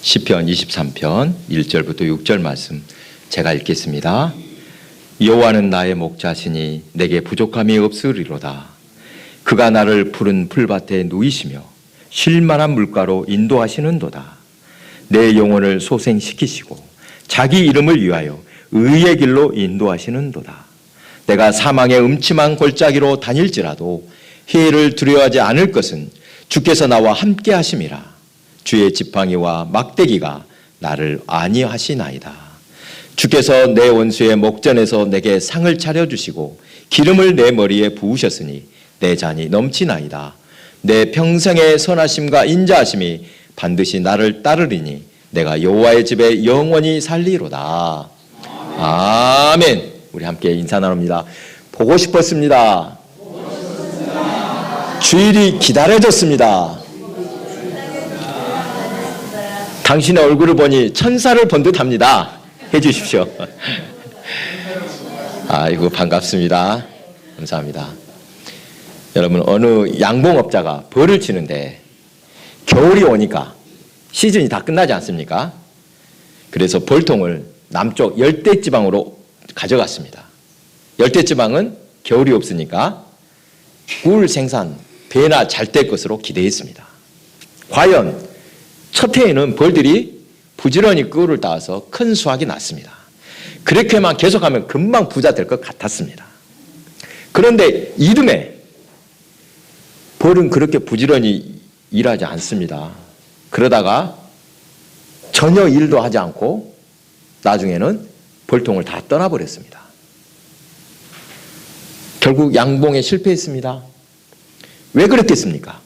시편 23편 1절부터 6절 말씀 제가 읽겠습니다. 여호와는 나의 목자시니 내게 부족함이 없으리로다. 그가 나를 푸른 풀밭에 누이시며 쉴 만한 물가로 인도하시는도다. 내 영혼을 소생시키시고 자기 이름을 위하여 의의 길로 인도하시는도다. 내가 사망의 음침한 골짜기로 다닐지라도 해를 두려워하지 않을 것은 주께서 나와 함께 하심이라. 주의 지팡이와 막대기가 나를 안위하시나이다. 주께서 내 원수의 목전에서 내게 상을 차려주시고 기름을 내 머리에 부으셨으니 내 잔이 넘치나이다. 내 평생의 선하심과 인자하심이 반드시 나를 따르리니 내가 여호와의 집에 영원히 살리로다. 아멘. 우리 함께 인사 나눕니다. 보고 싶었습니다. 주일이 기다려졌습니다. 당신의 얼굴을 보니 천사를 본 듯합니다. 해주십시오. 아이고 반갑습니다. 감사합니다. 여러분, 어느 양봉업자가 벌을 치는데 겨울이 오니까 시즌이 다 끝나지 않습니까? 그래서 벌통을 남쪽 열대지방으로 가져갔습니다. 열대지방은 겨울이 없으니까 꿀 생산 배나 잘 될 것으로 기대했습니다. 과연 첫 해에는 벌들이 부지런히 꿀을 따서 큰 수확이 났습니다. 그렇게만 계속하면 금방 부자 될 것 같았습니다. 그런데 이듬해 벌은 그렇게 부지런히 일하지 않습니다. 그러다가 전혀 일도 하지 않고 나중에는 벌통을 다 떠나버렸습니다. 결국 양봉에 실패했습니다. 왜 그랬겠습니까?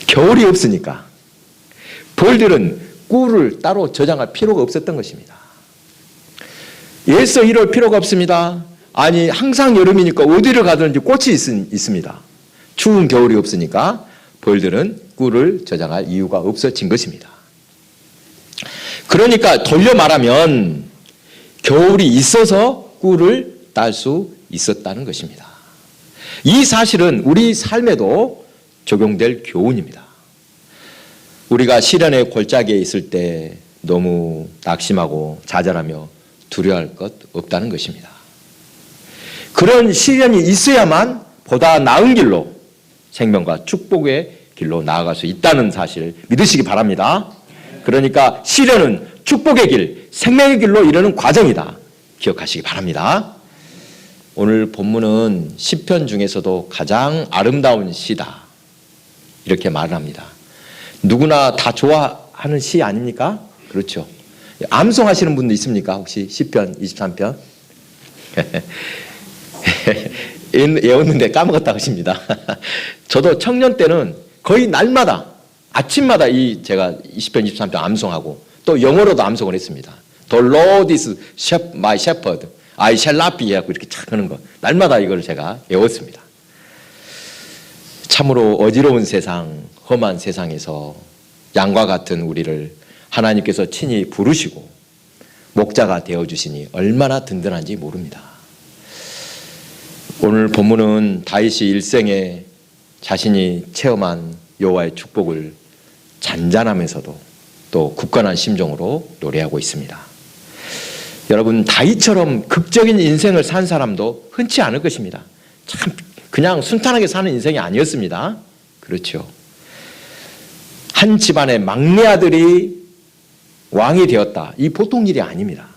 겨울이 없으니까 벌들은 꿀을 따로 저장할 필요가 없었던 것입니다. 애써 이럴 필요가 없습니다. 아니, 항상 여름이니까 어디를 가든지 꽃이 있습니다. 추운 겨울이 없으니까 벌들은 꿀을 저장할 이유가 없어진 것입니다. 그러니까 돌려 말하면 겨울이 있어서 꿀을 딸 수 있었다는 것입니다. 이 사실은 우리 삶에도 적용될 교훈입니다. 우리가 시련의 골짜기에 있을 때 너무 낙심하고 좌절하며 두려워할 것 없다는 것입니다. 그런 시련이 있어야만 보다 나은 길로, 생명과 축복의 길로 나아갈 수 있다는 사실 믿으시기 바랍니다. 그러니까 시련은 축복의 길, 생명의 길로 이르는 과정이다. 기억하시기 바랍니다. 오늘 본문은 시편 중에서도 가장 아름다운 시다, 이렇게 말을 합니다. 누구나 다 좋아하는 시 아닙니까? 그렇죠. 암송하시는 분도 있습니까? 혹시 시편 23편? 외웠는데 까먹었다 하십니다. 저도 청년 때는 거의 날마다 아침마다 제가 시편 23편 암송하고 또 영어로도 암송을 했습니다. The Lord is my shepherd, I shall not be 하고 이렇게 착 하는 거 날마다 이걸 제가 외웠습니다. 참으로 어지러운 세상, 험한 세상에서 양과 같은 우리를 하나님께서 친히 부르시고 목자가 되어주시니 얼마나 든든한지 모릅니다. 오늘 본문은 다윗이 일생에 자신이 체험한 여호와의 축복을 잔잔하면서도 또 굳건한 심정으로 노래하고 있습니다. 여러분, 다윗처럼 극적인 인생을 산 사람도 흔치 않을 것입니다. 참 그냥 순탄하게 사는 인생이 아니었습니다. 그렇죠. 한 집안의 막내 아들이 왕이 되었다. 이 보통 일이 아닙니다.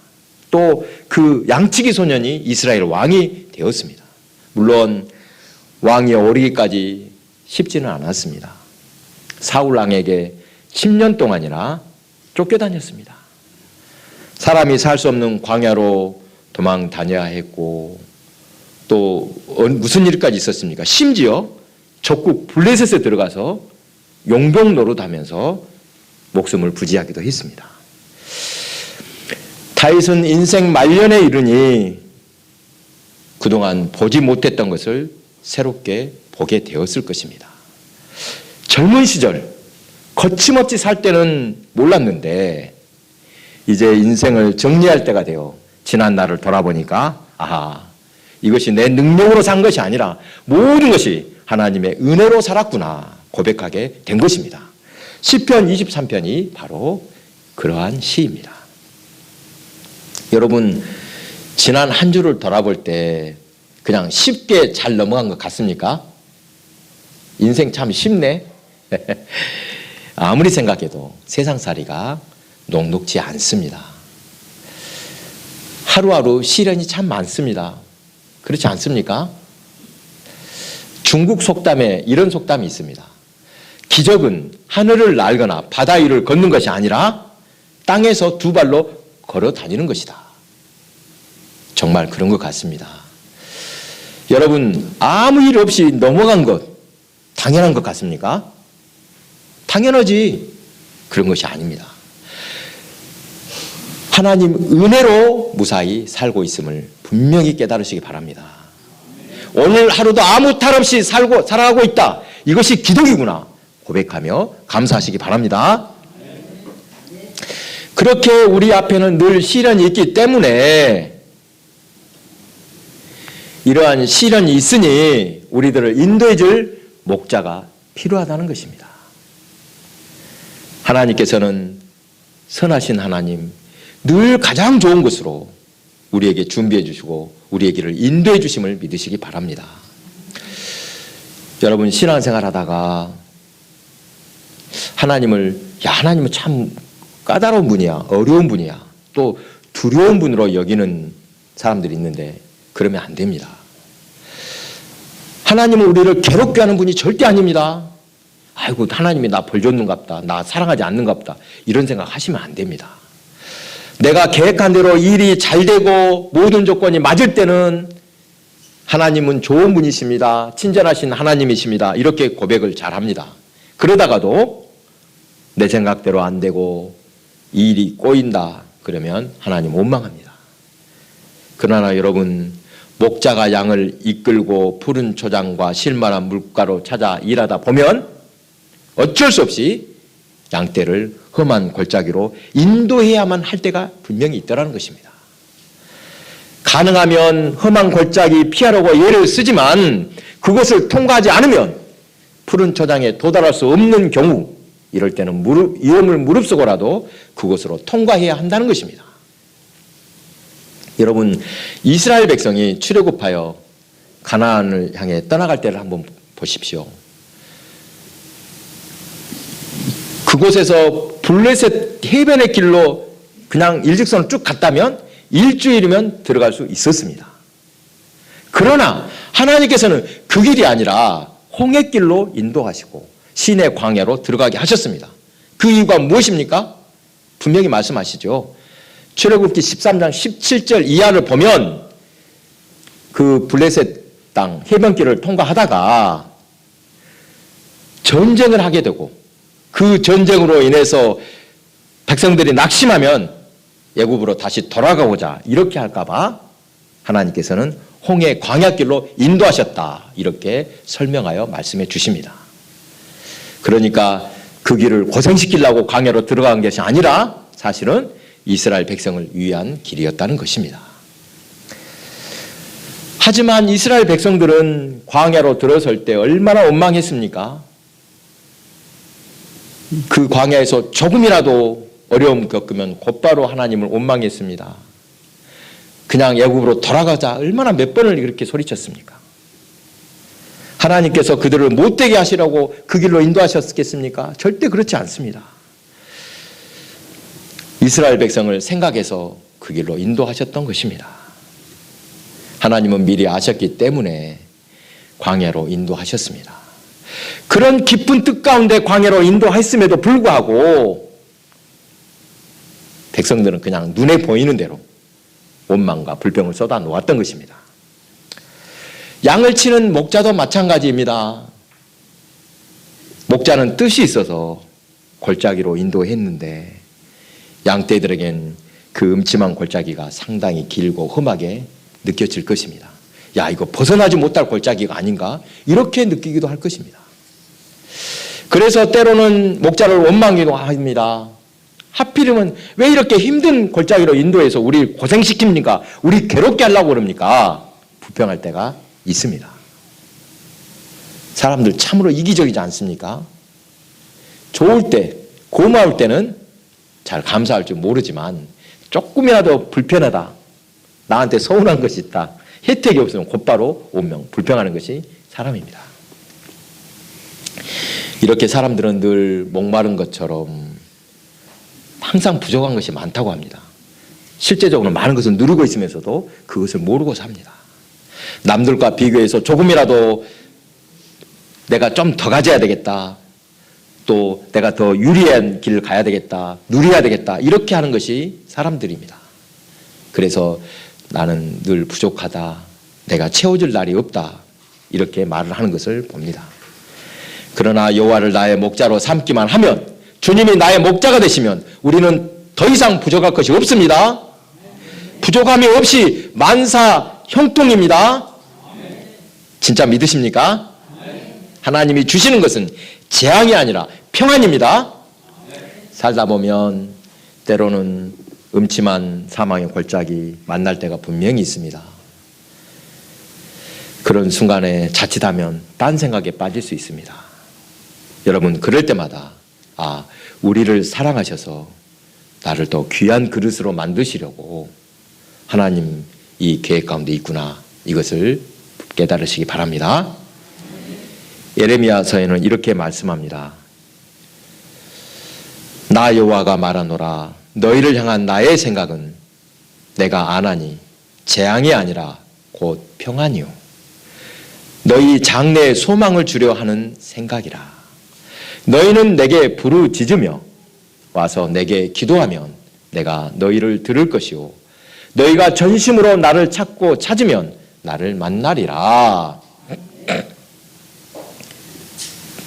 또 그 양치기 소년이 이스라엘 왕이 되었습니다. 물론 왕이 오르기까지 쉽지는 않았습니다. 사울 왕에게 10년 동안이나 쫓겨다녔습니다. 사람이 살 수 없는 광야로 도망 다녀야 했고 또 무슨 일까지 있었습니까? 심지어 적국 블레셋에 들어가서 용병 노릇하면서 목숨을 부지하기도 했습니다. 다윗은 인생 말년에 이르니 그동안 보지 못했던 것을 새롭게 보게 되었을 것입니다. 젊은 시절 거침없이 살 때는 몰랐는데 이제 인생을 정리할 때가 되어 지난 날을 돌아보니까 아하, 이것이 내 능력으로 산 것이 아니라 모든 것이 하나님의 은혜로 살았구나 고백하게 된 것입니다. 시편 23편이 바로 그러한 시입니다. 여러분, 지난 한 주를 돌아볼 때 그냥 쉽게 잘 넘어간 것 같습니까? 인생 참 쉽네. 아무리 생각해도 세상살이가 녹록지 않습니다. 하루하루 시련이 참 많습니다. 그렇지 않습니까? 중국 속담에 이런 속담이 있습니다. 기적은 하늘을 날거나 바다 위를 걷는 것이 아니라 땅에서 두 발로 걸어 다니는 것이다. 정말 그런 것 같습니다. 여러분, 아무 일 없이 넘어간 것 당연한 것 같습니까? 당연하지. 그런 것이 아닙니다. 하나님 은혜로 무사히 살고 있음을 분명히 깨달으시기 바랍니다. 오늘 하루도 아무 탈 없이 살아가고 있다. 이것이 기적이구나 고백하며 감사하시기 바랍니다. 그렇게 우리 앞에는 늘 시련이 있기 때문에 이러한 시련이 있으니 우리들을 인도해 줄 목자가 필요하다는 것입니다. 하나님께서는 선하신 하나님, 늘 가장 좋은 것으로 우리에게 준비해 주시고 우리의 길을 인도해 주심을 믿으시기 바랍니다. 여러분, 신앙생활 하다가 하나님은 참 까다로운 분이야, 어려운 분이야, 또 두려운 분으로 여기는 사람들이 있는데 그러면 안 됩니다. 하나님은 우리를 괴롭게 하는 분이 절대 아닙니다. 아이고, 하나님이 나 벌 줬는갑다, 나 사랑하지 않는갑다, 이런 생각 하시면 안 됩니다. 내가 계획한 대로 일이 잘 되고 모든 조건이 맞을 때는 하나님은 좋은 분이십니다, 친절하신 하나님이십니다, 이렇게 고백을 잘합니다. 그러다가도 내 생각대로 안 되고 일이 꼬인다 그러면 하나님 원망합니다. 그러나 여러분, 목자가 양을 이끌고 푸른 초장과 실만한 물가로 찾아 일하다 보면 어쩔 수 없이 양떼를 험한 골짜기로 인도해야만 할 때가 분명히 있더라는 것입니다. 가능하면 험한 골짜기 피하려고 예를 쓰지만 그것을 통과하지 않으면 푸른 초장에 도달할 수 없는 경우, 이럴 때는 위험을 무릅쓰고라도 그곳으로 통과해야 한다는 것입니다. 여러분, 이스라엘 백성이 출애굽하여 가나안을 향해 떠나갈 때를 한번 보십시오. 그곳에서 블레셋 해변의 길로 그냥 일직선을 쭉 갔다면 일주일이면 들어갈 수 있었습니다. 그러나 하나님께서는 그 길이 아니라 홍해길로 인도하시고 시내 광야로 들어가게 하셨습니다. 그 이유가 무엇입니까? 분명히 말씀하시죠. 출애굽기 13장 17절 이하를 보면 그 블레셋 땅 해변길을 통과하다가 전쟁을 하게 되고 그 전쟁으로 인해서 백성들이 낙심하면 애굽으로 다시 돌아가고자 이렇게 할까봐 하나님께서는 홍해 광야길로 인도하셨다, 이렇게 설명하여 말씀해 주십니다. 그러니까 그 길을 고생시키려고 광야로 들어간 것이 아니라 사실은 이스라엘 백성을 위한 길이었다는 것입니다. 하지만 이스라엘 백성들은 광야로 들어설 때 얼마나 원망했습니까? 그 광야에서 조금이라도 어려움 겪으면 곧바로 하나님을 원망했습니다. 그냥 애굽으로 돌아가자, 얼마나 몇 번을 이렇게 소리쳤습니까? 하나님께서 그들을 못되게 하시라고 그 길로 인도하셨겠습니까? 절대 그렇지 않습니다. 이스라엘 백성을 생각해서 그 길로 인도하셨던 것입니다. 하나님은 미리 아셨기 때문에 광야로 인도하셨습니다. 그런 깊은 뜻 가운데 광야로 인도했음에도 불구하고 백성들은 그냥 눈에 보이는 대로 원망과 불평을 쏟아 놓았던 것입니다. 양을 치는 목자도 마찬가지입니다. 목자는 뜻이 있어서 골짜기로 인도했는데 양떼들에겐 그 음침한 골짜기가 상당히 길고 험하게 느껴질 것입니다. 야, 이거 벗어나지 못할 골짜기가 아닌가? 이렇게 느끼기도 할 것입니다. 그래서 때로는 목자를 원망하기도 합니다. 하필이면 왜 이렇게 힘든 골짜기로 인도해서 우리 고생시킵니까? 우리 괴롭게 하려고 그럽니까? 불평할 때가 있습니다. 사람들 참으로 이기적이지 않습니까? 좋을 때, 고마울 때는 잘 감사할 줄 모르지만 조금이라도 불편하다, 나한테 서운한 것이 있다, 혜택이 없으면 곧바로 운명, 불평하는 것이 사람입니다. 이렇게 사람들은 늘 목마른 것처럼 항상 부족한 것이 많다고 합니다. 실제적으로 많은 것을 누리고 있으면서도 그것을 모르고 삽니다. 남들과 비교해서 조금이라도 내가 좀 더 가져야 되겠다, 또 내가 더 유리한 길을 가야 되겠다, 누려야 되겠다, 이렇게 하는 것이 사람들입니다. 그래서 나는 늘 부족하다, 내가 채워줄 날이 없다, 이렇게 말을 하는 것을 봅니다. 그러나 여호와를 나의 목자로 삼기만 하면, 주님이 나의 목자가 되시면 우리는 더 이상 부족할 것이 없습니다. 부족함이 없이 만사 형통입니다. 진짜 믿으십니까? 하나님이 주시는 것은 재앙이 아니라 평안입니다. 살다 보면 때로는 음침한 사망의 골짜기 만날 때가 분명히 있습니다. 그런 순간에 자칫하면 딴 생각에 빠질 수 있습니다. 여러분, 그럴 때마다 우리를 사랑하셔서 나를 더 귀한 그릇으로 만드시려고 하나님 이 계획 가운데 있구나, 이것을 깨달으시기 바랍니다. 예레미야서에는 이렇게 말씀합니다. 나 여호와가 말하노라, 너희를 향한 나의 생각은 내가 아나니 재앙이 아니라 곧 평안이요, 너희 장래에 소망을 주려 하는 생각이라. 너희는 내게 부르짖으며 와서 내게 기도하면 내가 너희를 들을 것이요, 너희가 전심으로 나를 찾고 찾으면 나를 만나리라.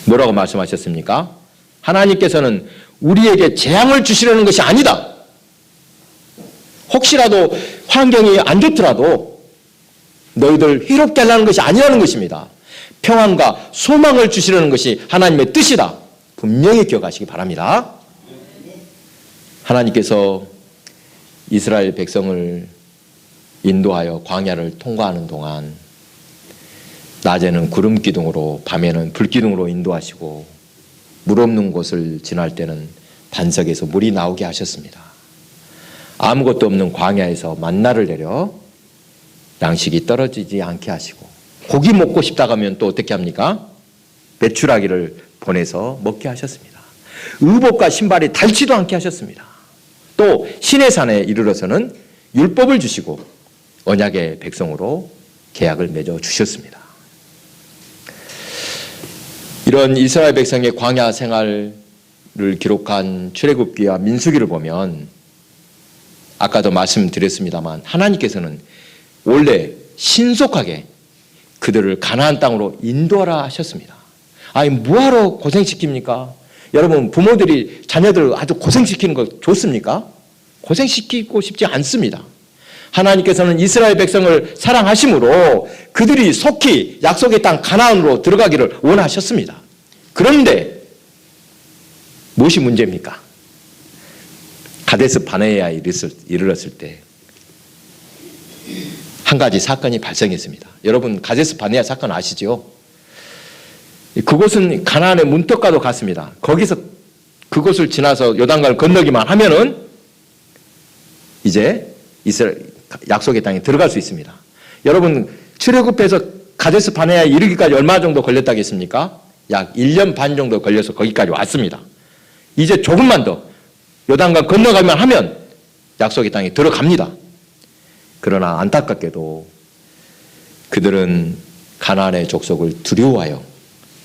뭐라고 말씀하셨습니까? 하나님께서는 우리에게 재앙을 주시려는 것이 아니다. 혹시라도 환경이 안 좋더라도 너희들 희롭게 하려는 것이 아니라는 것입니다. 평안과 소망을 주시려는 것이 하나님의 뜻이다. 분명히 기억하시기 바랍니다. 하나님께서 이스라엘 백성을 인도하여 광야를 통과하는 동안 낮에는 구름 기둥으로, 밤에는 불 기둥으로 인도하시고 물 없는 곳을 지날 때는 반석에서 물이 나오게 하셨습니다. 아무것도 없는 광야에서 만나를 내려 양식이 떨어지지 않게 하시고, 고기 먹고 싶다 하면 또 어떻게 합니까? 메추라기를 보내서 먹게 하셨습니다. 의복과 신발이 닳지도 않게 하셨습니다. 또 시내산에 이르러서는 율법을 주시고 언약의 백성으로 계약을 맺어 주셨습니다. 이런 이스라엘 백성의 광야 생활을 기록한 출애굽기와 민수기를 보면 아까도 말씀드렸습니다만 하나님께서는 원래 신속하게 그들을 가나안 땅으로 인도하라 하셨습니다. 아니, 뭐하러 고생시킵니까? 여러분, 부모들이 자녀들을 아주 고생시키는 거 좋습니까? 고생시키고 싶지 않습니다. 하나님께서는 이스라엘 백성을 사랑하심으로 그들이 속히 약속의 땅 가나안으로 들어가기를 원하셨습니다. 그런데 무엇이 문제입니까? 가데스 바네아에 이르렀을 때 한 가지 사건이 발생했습니다. 여러분, 가데스 바네아 사건 아시죠? 그곳은 가나안의 문턱과도 같습니다. 거기서 그곳을 지나서 요단강을 건너기만 하면은 이제 이스라엘 약속의 땅에 들어갈 수 있습니다. 여러분, 출애굽해서 가데스 바네아에 이르기까지 얼마 정도 걸렸다겠습니까? 약 1년 반 정도 걸려서 거기까지 왔습니다. 이제 조금만 더 요단강 건너가면 하면 약속의 땅에 들어갑니다. 그러나 안타깝게도 그들은 가나안의 족속을 두려워하여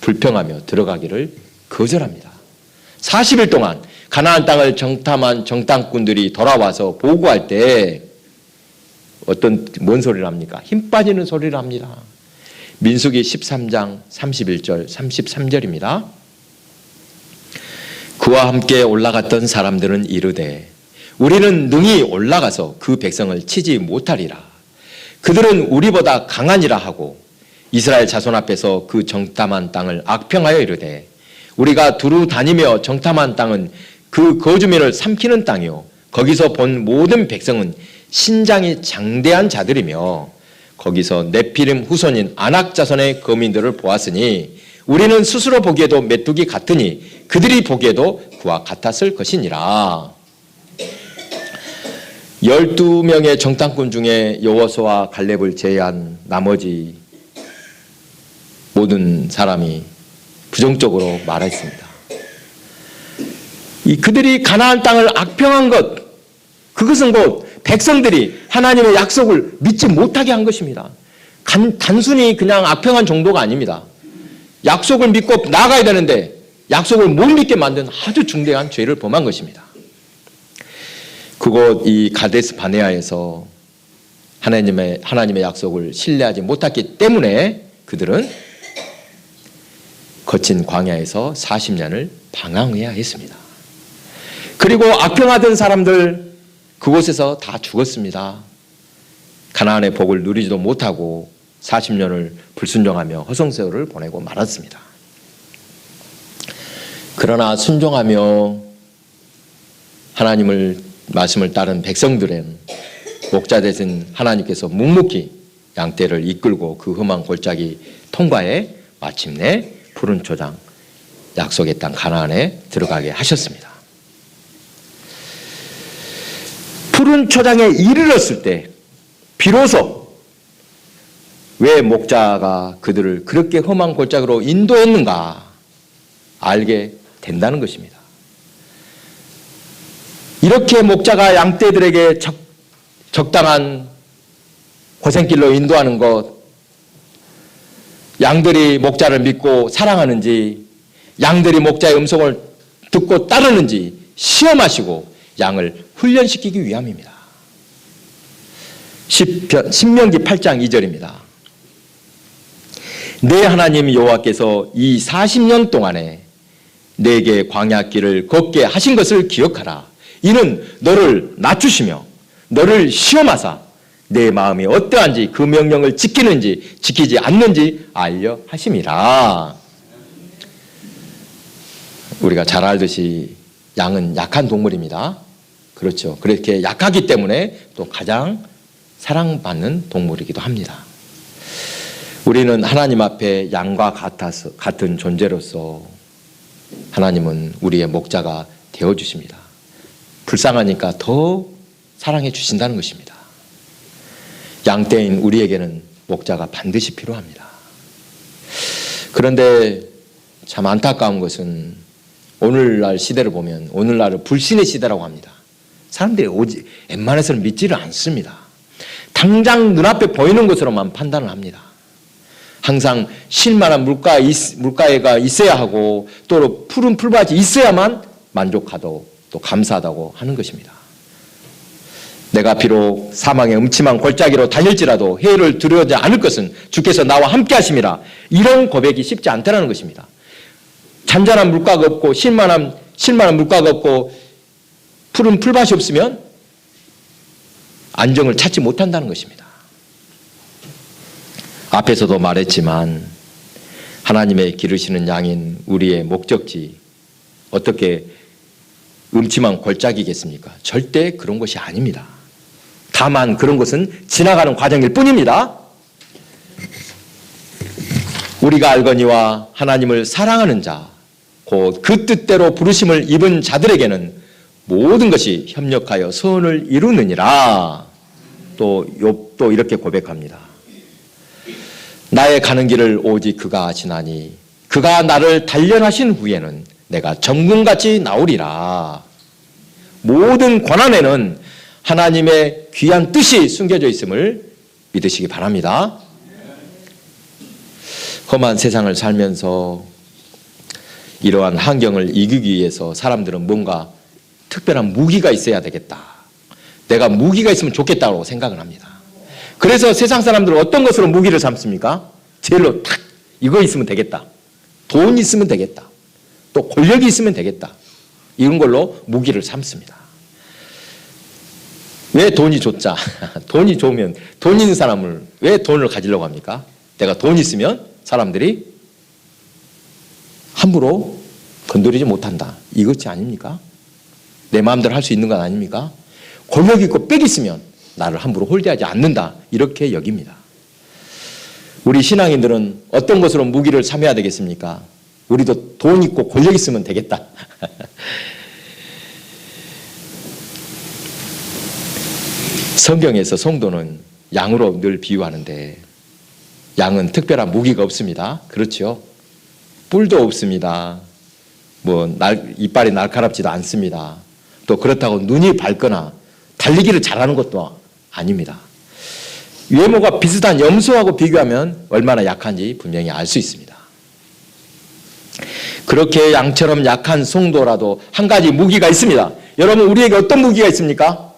불평하며 들어가기를 거절합니다. 40일 동안 가나안 땅을 정탐한 정탐꾼들이 돌아와서 보고할 때 뭔 소리를 합니까? 힘 빠지는 소리를 합니다. 민수기 13장 31절 33절입니다. 그와 함께 올라갔던 사람들은 이르되 우리는 능히 올라가서 그 백성을 치지 못하리라. 그들은 우리보다 강하니라 하고 이스라엘 자손 앞에서 그 정탐한 땅을 악평하여 이르되 우리가 두루 다니며 정탐한 땅은 그 거주민을 삼키는 땅이요 거기서 본 모든 백성은 신장이 장대한 자들이며 거기서 네피림 후손인 아낙 자손의 거민들을 보았으니 우리는 스스로 보기에도 메뚜기 같으니 그들이 보기에도 그와 같았을 것이니라. 12명의 정탐꾼 중에 여호수아와 갈렙을 제외한 나머지 모든 사람이 부정적으로 말했습니다. 그들이 가나안 땅을 악평한 것, 그것은 곧 백성들이 하나님의 약속을 믿지 못하게 한 것입니다. 단순히 그냥 악평한 정도가 아닙니다. 약속을 믿고 나아가야 되는데 약속을 못 믿게 만든 아주 중대한 죄를 범한 것입니다. 그곳 이 가데스 바네아에서 하나님의 약속을 신뢰하지 못했기 때문에 그들은 거친 광야에서 40년을 방황해야 했습니다. 그리고 악평하던 사람들 그곳에서 다 죽었습니다. 가나안의 복을 누리지도 못하고 40년을 불순종하며 허송세월을 보내고 말았습니다. 그러나 순종하며 하나님을 말씀을 따른 백성들은 목자 되신 하나님께서 묵묵히 양떼를 이끌고 그 험한 골짜기 통과해 마침내 푸른 초장 약속의 땅 가나안에 들어가게 하셨습니다. 푸른 초장에 이르렀을 때 비로소 왜 목자가 그들을 그렇게 험한 골짜기로 인도했는가 알게 된다는 것입니다. 이렇게 목자가 양떼들에게 적당한 고생길로 인도하는 것, 양들이 목자를 믿고 사랑하는지, 양들이 목자의 음성을 듣고 따르는지 시험하시고 양을 훈련시키기 위함입니다. 신명기 8장 2절입니다. 내 하나님 여호와께서 이 40년 동안에 내게 광야길을 걷게 하신 것을 기억하라. 이는 너를 낮추시며 너를 시험하사 내 마음이 어떠한지 그 명령을 지키는지 지키지 않는지 알려 하심이라. 우리가 잘 알듯이 양은 약한 동물입니다. 그렇죠. 그렇게 약하기 때문에 또 가장 사랑받는 동물이기도 합니다. 우리는 하나님 앞에 양과 같은 존재로서 하나님은 우리의 목자가 되어주십니다. 불쌍하니까 더 사랑해 주신다는 것입니다. 양떼인 우리에게는 목자가 반드시 필요합니다. 그런데 참 안타까운 것은 오늘날 시대를 보면 오늘날은 불신의 시대라고 합니다. 사람들이 웬만해서는 믿지를 않습니다. 당장 눈앞에 보이는 것으로만 판단을 합니다. 항상 쉴만한 물가가 있어야 하고 또 푸른 풀밭이 있어야만 만족하고 또 감사하다고 하는 것입니다. 내가 비록 사망의 음침한 골짜기로 다닐지라도 해를 두려워하지 않을 것은 주께서 나와 함께 하심이라. 이런 고백이 쉽지 않다는 것입니다. 잔잔한 물가가 없고 쉴만한 물가가 없고 푸른 풀밭이 없으면 안정을 찾지 못한다는 것입니다. 앞에서도 말했지만 하나님의 기르시는 양인 우리의 목적지 어떻게 음침한 골짜기겠습니까? 절대 그런 것이 아닙니다. 다만 그런 것은 지나가는 과정일 뿐입니다. 우리가 알거니와 하나님을 사랑하는 자, 곧 그 뜻대로 부르심을 입은 자들에게는 모든 것이 협력하여 선을 이루느니라. 또 욥도 이렇게 고백합니다. 나의 가는 길을 오직 그가 아시나니 그가 나를 단련하신 후에는 내가 정금같이 나오리라. 모든 고난에는 하나님의 귀한 뜻이 숨겨져 있음을 믿으시기 바랍니다. 험한 세상을 살면서 이러한 환경을 이기기 위해서 사람들은 뭔가 특별한 무기가 있어야 되겠다. 내가 무기가 있으면 좋겠다고 생각을 합니다. 그래서 세상 사람들은 어떤 것으로 무기를 삼습니까? 제일로 탁 이거 있으면 되겠다. 돈 있으면 되겠다. 또 권력이 있으면 되겠다. 이런 걸로 무기를 삼습니다. 왜 돈이 좋자? 돈이 좋으면 돈 있는 사람을 왜 돈을 가지려고 합니까? 내가 돈 있으면 사람들이 함부로 건드리지 못한다. 이것이 아닙니까? 내 마음대로 할 수 있는 건 아닙니까? 권력 있고 빽 있으면 나를 함부로 홀대하지 않는다. 이렇게 여깁니다. 우리 신앙인들은 어떤 것으로 무기를 삼아야 되겠습니까? 우리도 돈 있고 권력 있으면 되겠다. 성경에서 성도는 양으로 늘 비유하는데 양은 특별한 무기가 없습니다. 그렇죠? 뿔도 없습니다. 이빨이 날카롭지도 않습니다. 또 그렇다고 눈이 밝거나 달리기를 잘하는 것도 아닙니다. 외모가 비슷한 염소하고 비교하면 얼마나 약한지 분명히 알 수 있습니다. 그렇게 양처럼 약한 성도라도 한 가지 무기가 있습니다. 여러분, 우리에게 어떤 무기가 있습니까?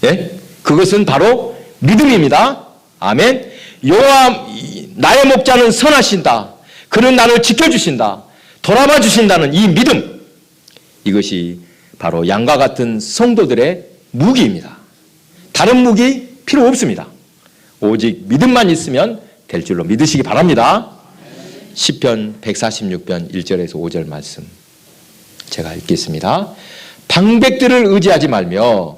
예? 그것은 바로 믿음입니다. 아멘. 여호와 나의 목자는 선하신다. 그는 나를 지켜주신다. 돌아봐 주신다는 이 믿음. 이것이 바로 양과 같은 성도들의 무기입니다. 다른 무기 필요 없습니다. 오직 믿음만 있으면 될 줄로 믿으시기 바랍니다. 시편 146편 1절에서 5절 말씀 제가 읽겠습니다. 방백들을 의지하지 말며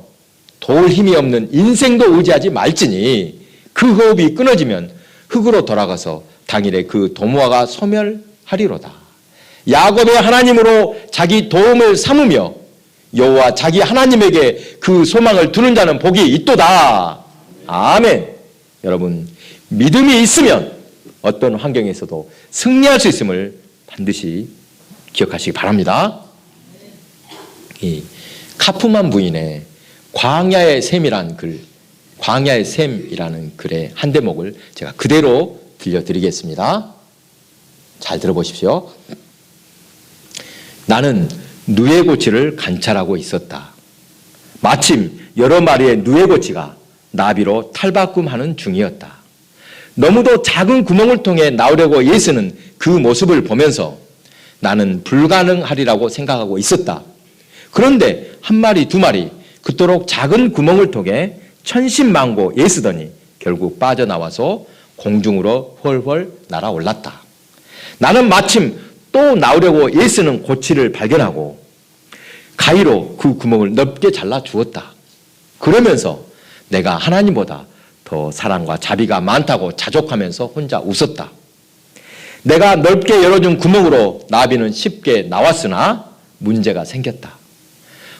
도울 힘이 없는 인생도 의지하지 말지니 그 호흡이 끊어지면 흙으로 돌아가서 당일에 그 도무화가 소멸하리로다. 야곱의 하나님으로 자기 도움을 삼으며 여호와 자기 하나님에게 그 소망을 두는 자는 복이 있도다. 아멘. 여러분, 믿음이 있으면 어떤 환경에서도 승리할 수 있음을 반드시 기억하시기 바랍니다. 이 카프만 부인의 광야의 샘이라는 글의 한 대목을 제가 그대로 들려드리겠습니다. 잘 들어보십시오. 나는 누에고치를 관찰하고 있었다. 마침 여러 마리의 누에고치가 나비로 탈바꿈하는 중이었다. 너무도 작은 구멍을 통해 나오려고 애쓰는 그 모습을 보면서 나는 불가능하리라고 생각하고 있었다. 그런데 한 마리, 두 마리 그토록 작은 구멍을 통해 천신만고 애쓰더니 결국 빠져나와서 공중으로 훨훨 날아올랐다. 나는 마침 또 나오려고 애쓰는 고치를 발견하고 가위로 그 구멍을 넓게 잘라 주었다. 그러면서 내가 하나님보다 더 사랑과 자비가 많다고 자족하면서 혼자 웃었다. 내가 넓게 열어준 구멍으로 나비는 쉽게 나왔으나 문제가 생겼다.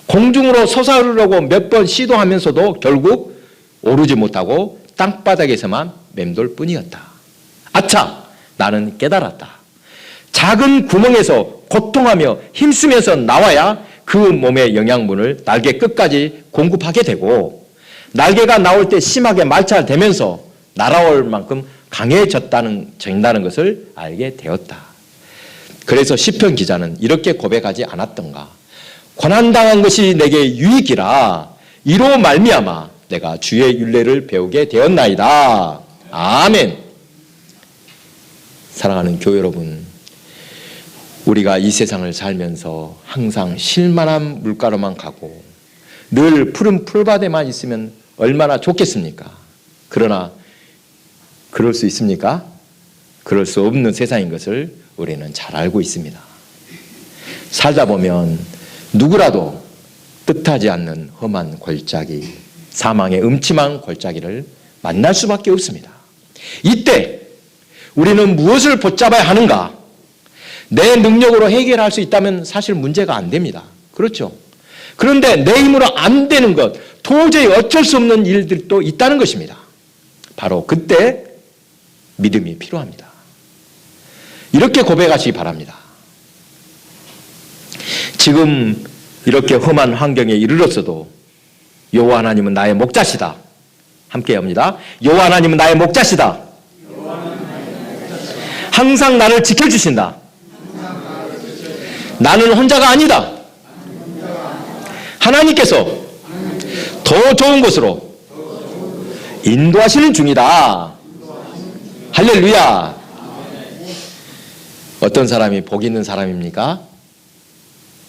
공중으로 솟아오르려고 몇 번 시도하면서도 결국 오르지 못하고 땅바닥에서만 맴돌 뿐이었다. 아차! 나는 깨달았다. 작은 구멍에서 고통하며 힘쓰면서 나와야 그 몸의 영양분을 날개 끝까지 공급하게 되고 날개가 나올 때 심하게 말살되면서 날아올 만큼 강해졌다는 것을 알게 되었다. 그래서 시편 기자는 이렇게 고백하지 않았던가. 고난당한 것이 내게 유익이라 이로 말미암아 내가 주의 율례를 배우게 되었나이다. 아멘. 사랑하는 교회 여러분, 우리가 이 세상을 살면서 항상 실만한 물가로만 가고 늘 푸른 풀밭에만 있으면 얼마나 좋겠습니까? 그러나 그럴 수 있습니까? 그럴 수 없는 세상인 것을 우리는 잘 알고 있습니다. 살다 보면 누구라도 뜻하지 않는 험한 골짜기, 사망의 음침한 골짜기를 만날 수밖에 없습니다. 이때 우리는 무엇을 붙잡아야 하는가? 내 능력으로 해결할 수 있다면 사실 문제가 안 됩니다. 그렇죠? 그런데 내 힘으로 안 되는 것, 도저히 어쩔 수 없는 일들도 있다는 것입니다. 바로 그때 믿음이 필요합니다. 이렇게 고백하시기 바랍니다. 지금 이렇게 험한 환경에 이르렀어도 여호와 하나님은 나의 목자시다. 함께 합니다. 여호와 하나님은 나의 목자시다. 항상 나를 지켜주신다. 나는 혼자가 아니다. 하나님께서 더 좋은 곳으로 인도하시는 중이다. 할렐루야. 어떤 사람이 복 있는 사람입니까?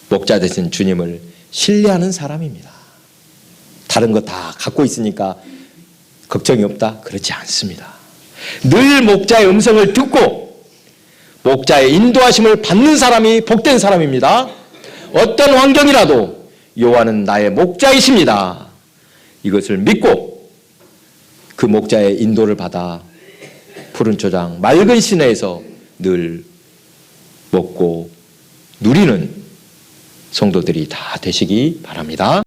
목자 되신 주님을 신뢰하는 사람입니다. 다른 거 다 갖고 있으니까 걱정이 없다? 그렇지 않습니다. 늘 목자의 음성을 듣고 목자의 인도하심을 받는 사람이 복된 사람입니다. 어떤 환경이라도 여호와는 나의 목자이십니다. 이것을 믿고 그 목자의 인도를 받아 푸른 초장, 맑은 시내에서 늘 먹고 누리는 성도들이 다 되시기 바랍니다.